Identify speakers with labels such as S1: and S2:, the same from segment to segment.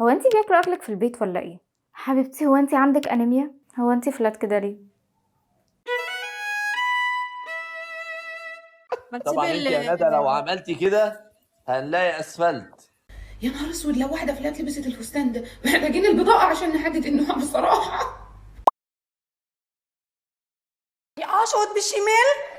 S1: هو انتي بياكلوا اكلك في البيت ولا ايه؟ حبيبتي، هو انتي عندك انيميا؟ هو انتي فلات كده ليه؟
S2: ما تسيبي
S3: طبعا انت يا ندى لو عملتي كده هنلاقي اسفلت.
S2: يا نهار اسود، لو واحده فلات لبست الفستان ده محتاجين البطاقه عشان نحدد النوع بصراحه.
S4: اشقط بالشمال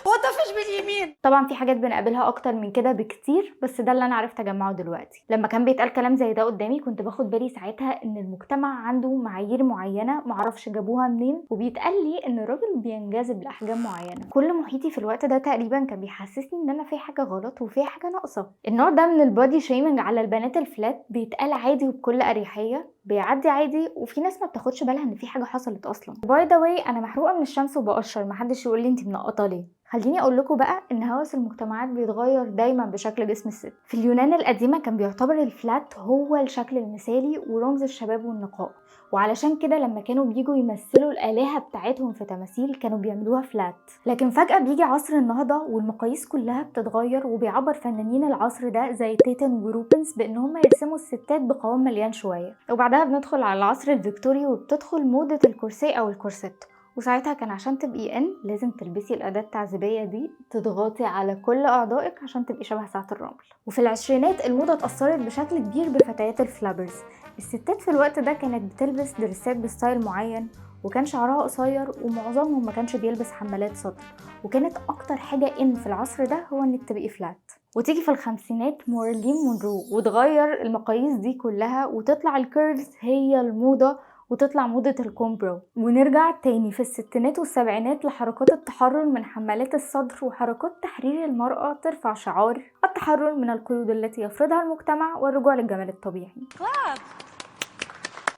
S4: واطفش باليمين.
S1: طبعا في حاجات بنقابلها اكتر من كده بكتير، بس ده اللي انا عرفت اجمعه دلوقتي. لما كان بيتقال كلام زي ده قدامي كنت باخد بالي ساعتها ان المجتمع عنده معايير معينه معرفش جابوها منين، وبيتقال لي ان الراجل بينجذب لاحجام معينه. كل محيطي في الوقت ده تقريبا كان بيحسسني ان انا في حاجه غلط وفي حاجه ناقصه. النوع ده من البادي شيمنج على البنات الفلات بيتقال عادي وبكل اريحيه، بيعدي عادي، وفي ناس ما بتاخدش بالها ان في حاجه حصلت اصلا. باي ذا واي، انا محروقه من الشمس وبقشر، محدش يقول لي انت منقطه ليه. خليني اقول لكم بقى ان هوس المجتمعات بيتغير دايما بشكل جسم الست. في اليونان القديمه كان بيعتبر الفلات هو الشكل المثالي ورمز الشباب والنقاء، وعلشان كده لما كانوا بيجوا يمثلوا الالهه بتاعتهم في تماثيل كانوا بيعملوها فلات. لكن فجاه بيجي عصر النهضه والمقاييس كلها بتتغير، وبيعبر فنانين العصر ده زي تيتن وروبنز بان هم يرسموا الستات بقوام مليان شويه. وبعدها بندخل على العصر الفيكتوري وبتدخل موضه الكورسيه او الكورسيت، وساعتها كان عشان تبقي ان لازم تلبسي الاداة التعذيبية دي تضغطي على كل اعضائك عشان تبقي شبه ساعة الرمل. وفي العشرينات الموضة اتأثرت بشكل كبير بفتيات الفلابرز. الستات في الوقت ده كانت بتلبس دريسات بستايل معين، وكان شعرها قصير، ومعظمهم ما كانش بيلبس حمالات صدر، وكانت اكتر حاجة ان في العصر ده هو انك تبقي فلات. وتيجي في الخمسينات مارلين مونرو وتغير المقاييس دي كلها وتطلع الكيرلز هي الموضة، وتطلع موضة الكومبرو. ونرجع تاني في الستينات والسبعينات لحركات التحرر من حمالات الصدر وحركات تحرير المرأة ترفع شعار التحرر من القيود التي يفرضها المجتمع والرجوع للجمال الطبيعي.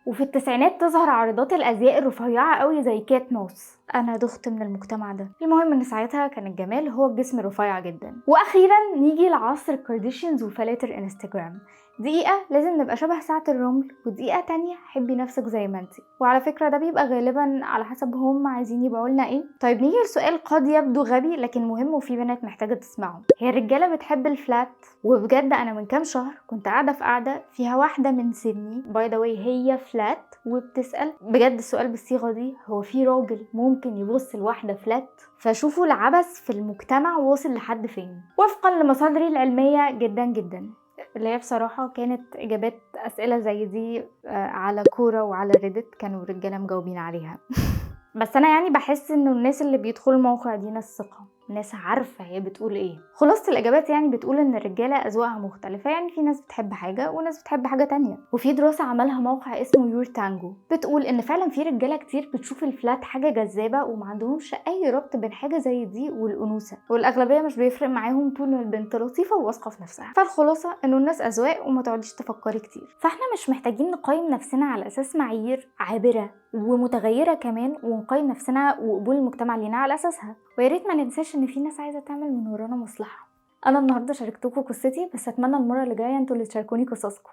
S1: وفي التسعينات تظهر عارضات الازياء الرفيعه قوي زي كات موس. انا دخت من المجتمع ده. المهم ان ساعتها كان الجمال هو الجسم الرفيع جدا. واخيرا نيجي لعصر الكارديشيانز وفلاتر انستجرام. دقيقة لازم نبقى شبه ساعة الرمل، ودقيقة تانية حبي نفسك زي ما انتي. وعلى فكرة ده بيبقى غالبا على حسب هم عايزين يبيعوا لنا ايه. طيب نيجي لسؤال قد يبدو غبي لكن مهم، وفي بنات محتاجة تسمعه. هي الرجالة بتحب الفلات؟ وبجد انا من كام شهر كنت قاعدة في قاعدة فيها واحدة من سني، باي ذا واي هي فلات، وبتسأل بجد السؤال بالصيغة دي: هو في راجل ممكن يبص لواحدة فلات؟ فشوفوا العبث في المجتمع واصل لحد فين. وفقا لمصادري العلمية جدا جدا، اللي هي بصراحة كانت إجابات أسئلة زي دي على كورة وعلى ريدت كانوا رجالة مجاوبين عليها. بس أنا يعني بحس إنه الناس اللي بيدخلوا الموقع دي ناس ثقة، ناس عارفة هي بتقول ايه. خلاصة الإجابات يعني بتقول إن الرجالة أذواقها مختلفة، يعني في ناس بتحب حاجة وناس بتحب حاجة تانية. وفي دراسة عملها موقع اسمه يور تانجو بتقول إن فعلا في رجالة كتير بتشوف الفلات حاجة جذابة وما عندهمش أي ربط بين حاجة زي دي والأنوثة، والأغلبية مش بيفرق معاهم طول ما البنت لطيفة وواثقة في نفسها. فالخلاصة إنه الناس أذواق وما تقعديش تفكري كتير. فاحنا مش محتاجين نقيم نفسنا على أساس معايير عابرة ومتغيرة كمان، ونقيم نفسنا وقبول المجتمع لينا على أساسها. وياريت ما ننساش ان في ناس عايزه تعمل من ورانا مصلحه. انا النهارده شاركتكم قصتي، بس اتمنى المره اللي جايه انتوا اللي تشاركوني قصصكم.